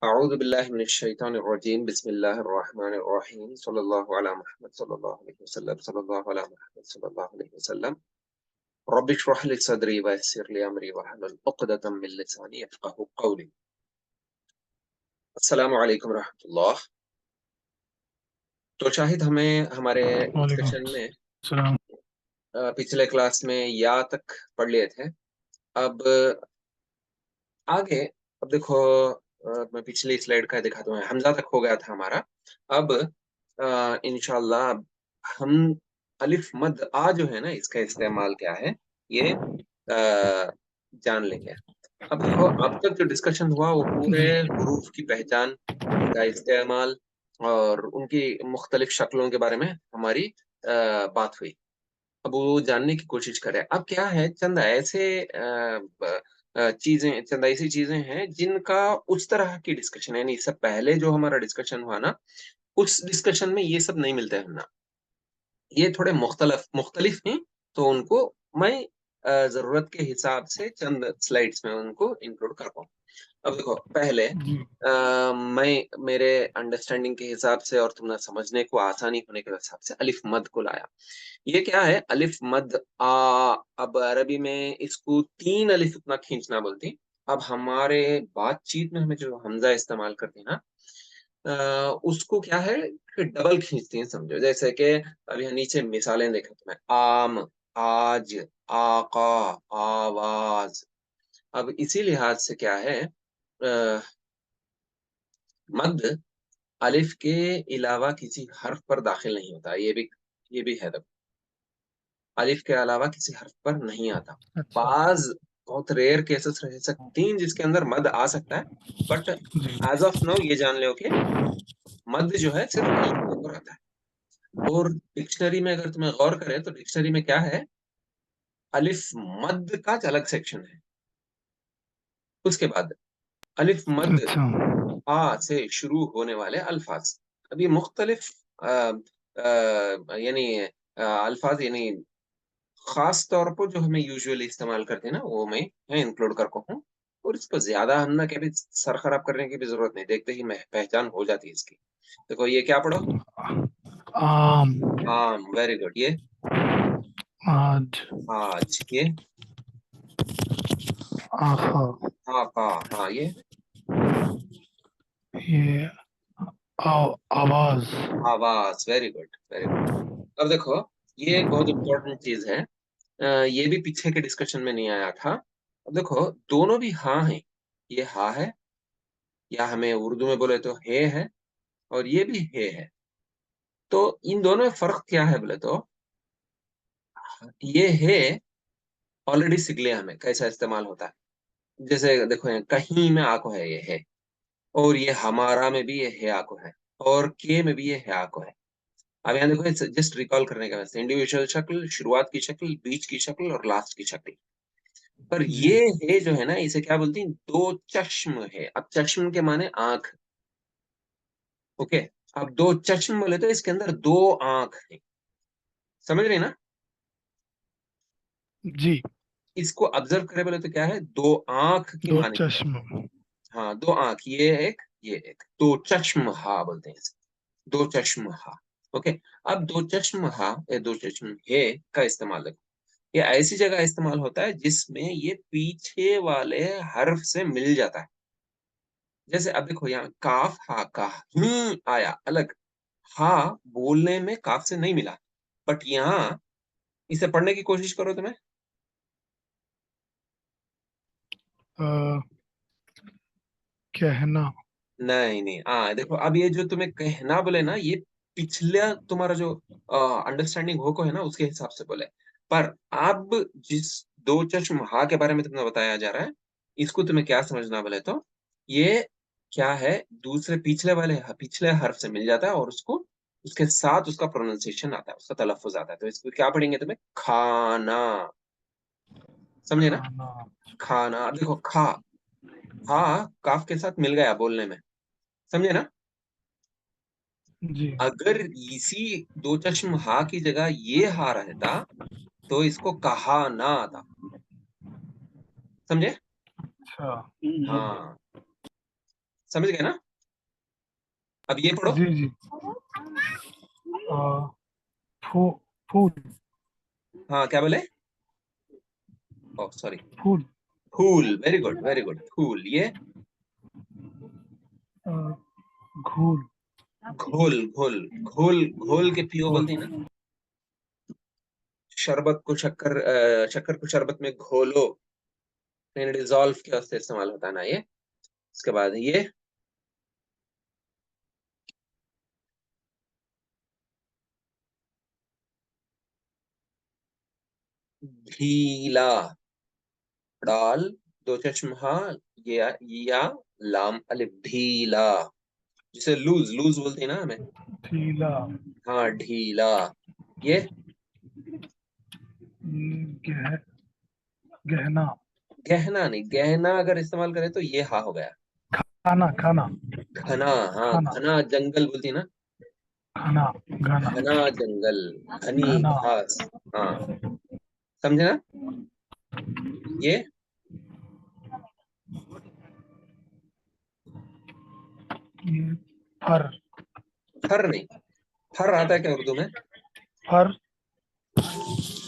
अऊज़ु बिल्लाहि मिनश शैतानिर रजीम बिस्मिल्लाहिर रहमानिर रहीम सल्लल्लाहु अला मुहम्मद सल्लल्लाहु अलैहि वसल्लम सल्लल्लाहु अला मुहम्मद सल्लल्लाहु अलैहि वसल्लम रब्बि इश्रह li सदरी व यस्सिर li अमरी वहलुल उक़दतम मिन लिसानी यफ़क़हू क़ौली। अस्सलामु अलैकुम रहमतुल्लाह। तो शाहिद हमें हमारे वालेकुम डिस्कशन में सलाम। पिछले क्लास में या तक पढ़ लिए थे। अब आगे अब देखो, मैं पिछली स्लाइड का दिखाता हूँ। हमजा तक हो गया था हमारा। अब इंशाल्लाह हम अलिफ मद आ जो है ना, इसका इस्तेमाल क्या है ये जान लेंगे। अब देखो, अब तक जो डिस्कशन हुआ वो पूरे जी हुरूफ की पहचान, उनका इस्तेमाल और उनकी मुख्तलिफ शक्लों के बारे में हमारी बात हुई। अब वो जानने की कोशिश करें। अब क्या है, चंद ऐसी चीजें हैं जिनका उस तरह की डिस्कशन है। नहीं, इससे पहले जो हमारा डिस्कशन हुआ ना, उस डिस्कशन में ये सब नहीं मिलते हैं ना, ये थोड़े मुख्तलिफ मुख्तलिफ हैं। तो उनको मैं जरूरत के हिसाब से चंद स्लाइड्स में उनको इंक्लूड कर पाऊँ। अब देखो, पहले जी मैं मेरे अंडरस्टैंडिंग के हिसाब से और तुमने समझने को आसानी होने के हिसाब से अलिफ मद को लाया। ये क्या है अलिफ मद आ? अब अरबी में इसको तीन अलिफ इतना खींचना बोलती। अब हमारे बातचीत में हमें जो हमजा इस्तेमाल करते हैं ना, उसको क्या है कि डबल खींचती हैं, समझो। जैसे कि अब यहाँ नीचे मिसालें देखो तुम्हें, आम, आज, आका, आवाज। अब इसी लिहाज से क्या है, अ, मद अलिफ के अलावा किसी हर्फ पर दाखिल नहीं होता। ये भी है। अलिफ के अलावा किसी हर्फ पर नहीं आता। अच्छा बाज बहुत रेयर केसेस रह सकती हैं जिसके अंदर मद आ सकता है, बट जी एज ऑफ नाउ ये जान लो कि मद जो है सिर्फ अलिफ के ऊपर आता है। और डिक्शनरी में अगर तुम्हें गौर करें तो डिक्शनरी में क्या है, अलिफ मद का अलग सेक्शन है। उसके बाद अलिफ मद अच्छा आ से शुरू होने वाले अल्फाज। अब ये मुख्तलिफ यानी अल्फाज, यानी खास तौर पर जो हमें यूजुअली इस्तेमाल करते हैं ना, वो मैं इंक्लूड करता हूँ। और इसको ज्यादा हम ना कभी सर खराब करने की भी जरूरत नहीं, देखते ही पहचान हो जाती है इसकी। देखो ये क्या पढ़ो, आम आम, वेरी गुड। ये आज आज, ये आखा हाँ का, हाँ ये ये आवाज आवाज, वेरी गुड वेरी गुड। अब देखो, ये एक बहुत इंपॉर्टेंट चीज है। ये भी पीछे के डिस्कशन में नहीं आया था। अब देखो, दोनों भी हाँ है। ये हाँ है, या हमें उर्दू में बोले तो हे है, और ये भी हे है। तो इन दोनों में फर्क क्या है बोले तो, ये है ऑलरेडी सीख लिया हमें कैसा इस्तेमाल होता है। जैसे देखो, यहाँ कहीं में आको है, ये है। और ये हमारा में भी ये है आको है। और के में भी ये है आको है। अब यहाँ देखो, जस्ट रिकॉल करने का वैसे इंडिविजुअल शक्ल, शुरुआत की शक्ल, बीच की शक्ल और लास्ट की शक्ल। पर जी ये है जो है ना, इसे क्या बोलती हैं, दो चश्म है। अब चश्म के माने आंख। ओके। अब दो चश्म बोले तो इसके अंदर दो आंख है। समझ रहे हैं ना? जी इसको ऑब्जर्व करे बोले तो क्या है, दो आंख की दो माने। चश्म हाँ, दो आंख, ये एक, दो चश्म हा बोलते हैं इसे। दो चश्म हा। ओके। अब दो चश्म हा या दो चश्म हे का इस्तेमाल देखो, ये ऐसी जगह इस्तेमाल होता है जिसमें ये पीछे वाले हर्फ से मिल जाता है। जैसे अब देखो, यहाँ काफ हा का ही आया अलग, हा बोलने में काफ से नहीं मिला। बट यहाँ इसे पढ़ने की कोशिश करो तुम्हें। अ, कहना नहीं नहीं, हाँ देखो, अब ये जो तुम्हें कहना बोले ना, ये पिछला तुम्हारा जो अंडरस्टैंडिंग हो को है ना, उसके हिसाब से बोले। पर अब जिस दो चश्म हा के बारे में तुम्हें बताया जा रहा है, इसको तुम्हें क्या समझना बोले तो, ये क्या है, दूसरे पिछले हर्फ से मिल जाता है और उसको उसके साथ उसका प्रोनाउंसिएशन आता है, उसका तलफ्फुज आता है। तो इसको क्या पढ़ेंगे तुम्हें, खाना। समझे ना? खाना खाना। अब देखो, खा, हा काफ के साथ मिल गया बोलने में। समझे ना? जी अगर इसी दो चश्म हा की जगह ये हा रहता तो इसको कहा ना आता। समझे? अच्छा हाँ। समझ गए ना? अब ये पढ़ो। जी जी। आ, फू फूल हाँ, क्या बोले? Oh sorry. फूल। फूल, वेरी गुड वेरी गुड, फूल। ये आ, घूल घोल घोल घोल घोल के पियो घोल। बोलते हैं ना। शरबत को शक्कर, शक्कर को शरबत में घोलो, यानी डिजोल्व के वास्ते इस्तेमाल होता है ना ये। इसके बाद ये ढीला, डाल दो चश्मा या लाम अलिफ, ढीला। जिसे लूज लूज बोलते हैं ना हमें। ढीला। हाँ, ढीला। ये गह, गहना। गहना नहीं, गहना अगर इस्तेमाल करें तो ये हा हो गया। खाना खाना घना, हाँ खाना घना जंगल बोलती है ना। खाना घना घना जंगल, घनी घना। घास। हाँ, समझे ना? ये ये फर फर नहीं, फर आता है क्या उर्दू में? फर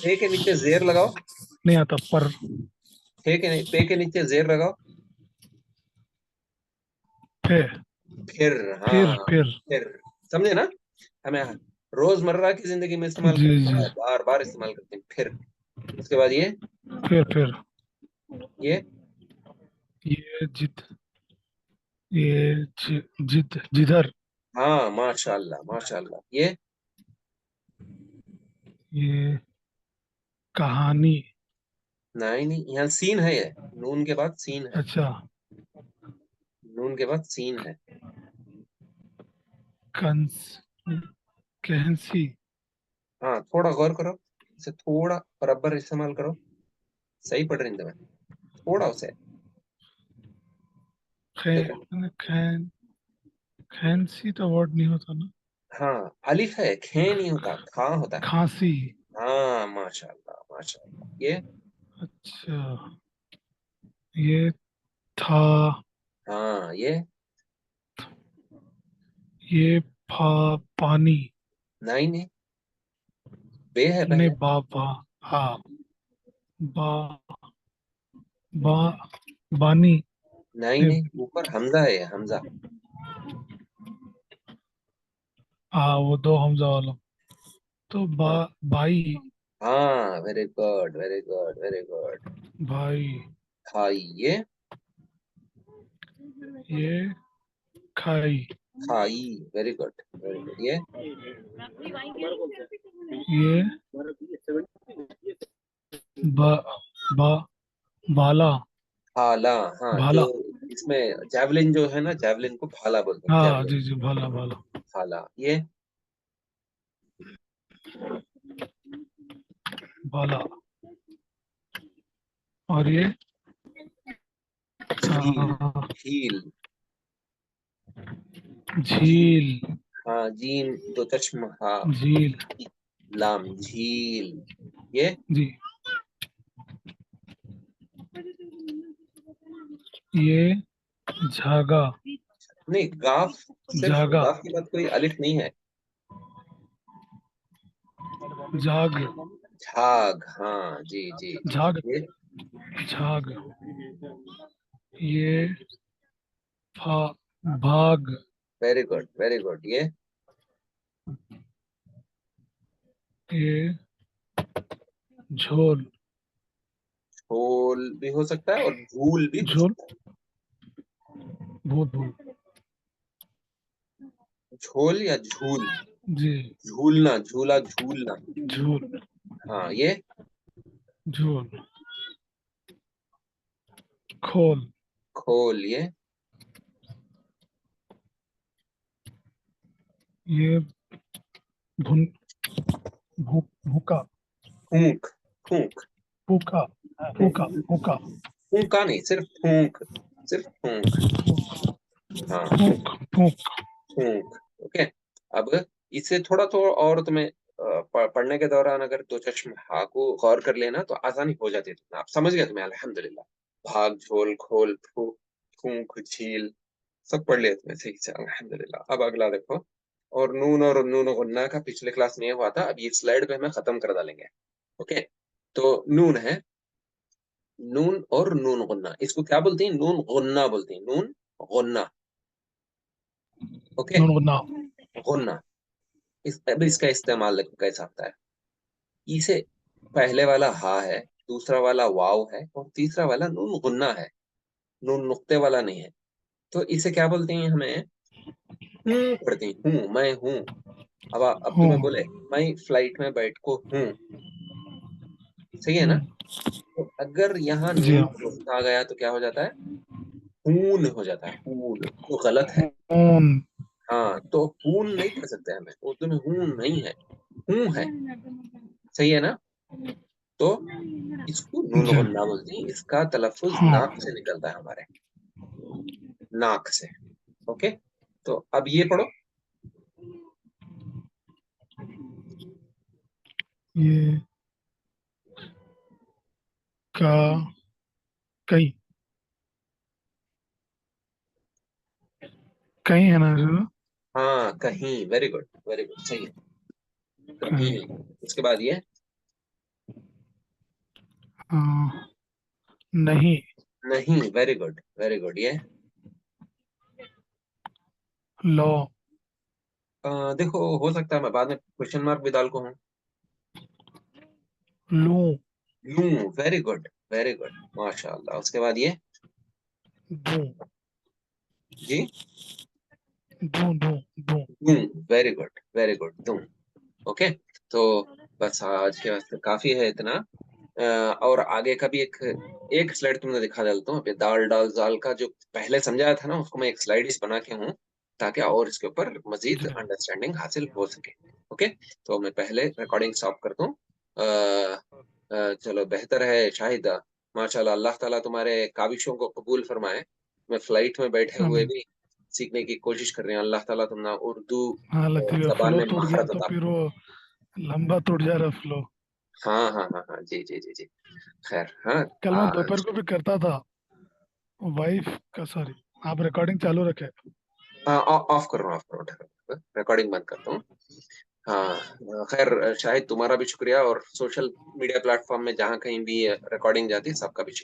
पे के नीचे जेर लगाओ। नहीं आता पर। पे के नीचे जेर लगाओ। फे फिर, हाँ, फिर। फिर। समझे ना? हमें रोजमर्रा की जिंदगी में इस्तेमाल जी करते जी। हैं, बार बार इस्तेमाल करते हैं, फिर। उसके बाद फिर ये ये ये जिधर। हाँ, माशाल्लाह माशाल्लाह। ये ये कहानी। नहीं नहीं, यहाँ सीन है, ये नून के बाद सीन है। अच्छा। नून के बाद सीन है। कंस कहंसी। हाँ, थोड़ा गौर करो, इसे थोड़ा बराबर इस्तेमाल करो। सही पढ़ रही तुम्हें, थोड़ा उसे खे देखो। खैन खैंसी तो वर्ड नहीं होता ना। हाँ, अलिफ है, खे नहीं होता, खा होता है। खांसी। हाँ, माशाल्लाह माशाल्लाह। ये अच्छा। ये था। हाँ, ये पानी। नहीं नहीं, बे है ने पहले। बा हाँ। बा बा बानी। नहीं ने नहीं, ऊपर हमजा है, हमजा। हाँ वो दो हमजा वाला। तो हाँ बाई। हाँ, very good very good very good. भाई। खाई, ये खाई। खाई, वेरी गुड वेरी गुड। ये ये बा बा भाला। भाला। हाँ, जो भाला। इसमें जैवलिन जो है ना, जैवलिन को भाला बोलते हैं, हाँ जैवलिन। जी जी भाला भाला। भाला। ये भाला। और ये झील, आ, झील। झील, झील। हाँ, जीम दो चश्म हा, झील। लाम, झील। ये जी। ये झागा। नहीं, गाफ, सिर्फ जागा। गाफ के बाद कोई अलिफ नहीं है। जाग। झाग, हाँ जी जी जी। झाग। ये झाग। ये फा भाग। Very good very good. ये ये झोल। झोल भी हो सकता है और झूल भी हो झोल। सकता भूल भूल। है। झोल या झूल, जी। झूलना, झूला, झूलना। झूल। हाँ, ये झूल। खोल। खोल। ये ये भुन भूखा। फूंक, फूंक। फूका फूका फूका। फूंका नहीं, सिर्फ फूंक, सिर्फ फूंक। हाँ, फूक फूक। फूंक। ओके। अब इससे थोड़ा तो और तुम्हें पढ़ने के दौरान अगर दो चश्म हा को गौर कर लेना तो आसानी हो जाती है तुम्हें। आप समझ गए तुम्हें, अल्हम्दुलिल्लाह। भाग, झोल, खोल, फूंक, झील। सब पढ़ लिया तुमने सही से, अल्हम्दुलिल्लाह। अब अगला देखो, और नून गुन्ना का पिछले क्लास में ये हुआ था, अब ये स्लाइड पे हमें खत्म कर डालेंगे। ओके, तो नून है, नून और नून गुन्ना, इसको क्या बोलते हैं? नून गुन्ना बोलते हैं, नून गुन्ना। ओके, नून गुन्ना। गुन्ना। अब इसका इस्तेमाल देखो कैसा आता है। इसे पहले वाला हा है, दूसरा वाला वाव है, और तीसरा वाला नून गुन्ना है, नून नुक्ते वाला नहीं है। तो इसे क्या बोलते हैं? हमें हूँ पढ़ते हैं, हूँ, मैं हूँ। अब हूँ। तुम्हें बोले मैं फ्लाइट में बैठ को हूँ, सही है ना? हम्म, तो अगर यहाँ जी नून हाँ। आ गया तो क्या हो जाता है? हून हो जाता है, हून, तो गलत है। हून। हाँ, तो हून नहीं कर सकते हमें, उर्दू में हून नहीं है, हूँ है, सही है ना? तो इसको नून जी। गुन्ना बोलते हैं, इसका तलफ्फुज हाँ। नाक से निकलता है हमारे, नाक से। ओके, तो अब ये पढ़ो। ये का कहीं, कहीं है ना इसमें? हाँ, कहीं, वेरी गुड, वेरी गुड, सही है, कहीं। कहीं। उसके बाद ये हाँ, नहीं। नहीं, वेरी गुड, वेरी गुड। ये लो। देखो, हो सकता है मैं बाद में क्वेश्चन मार्क भी डाल को हूँ। लूं। लूं, वेरी गुड, वेरी गुड, माशाल्लाह। उसके बाद ये दूं। जी, दूं दूं दूं। दूं, वेरी गुड, वेरी गुड, दूं। ओके, तो बस आज के वास्ते काफी है इतना। और आगे का भी एक एक स्लाइड तुमने दिखा देता हूँ। अभी दाल डाल जाल का जो पहले समझाया था ना, उसको मैं एक स्लाइड बना के हूँ, ताकि और इसके ऊपर मजीद जी। अंडरस्टैंडिंग हासिल हो सके। ओके, तो मैं पहले रिकॉर्डिंग स्टॉप करता हूँ। चलो, बेहतर है शाहिद, माशाल्लाह, अल्लाह ताला तुम्हारे काविशों को कबूल फरमाए। मैं फ्लाइट में बैठे हुए आमीन। भी सीखने की कोशिश कर रहे हैं, अल्लाह ताला तुमने उर्दू हाँ लतीफ़, जबान फ्लो में टूट गया महारत तो अता। फिर वो लंबा टूट जा रहा फ्लो। हाँ हाँ हाँ हाँ, जी जी जी जी, खैर, हाँ। कल मैं दोपहर आज को भी करता था वाइफ का, सॉरी। आप रिकॉर्डिंग चालू रखे। ऑफ कर रहा हूँ, ऑफ करो, ठहरो, रिकॉर्डिंग बंद करता हूँ। हाँ, खैर, शाहिद तुम्हारा भी शुक्रिया, और सोशल मीडिया प्लेटफॉर्म में जहाँ कहीं भी रिकॉर्डिंग जाती है, सबका भी शुक्रिया।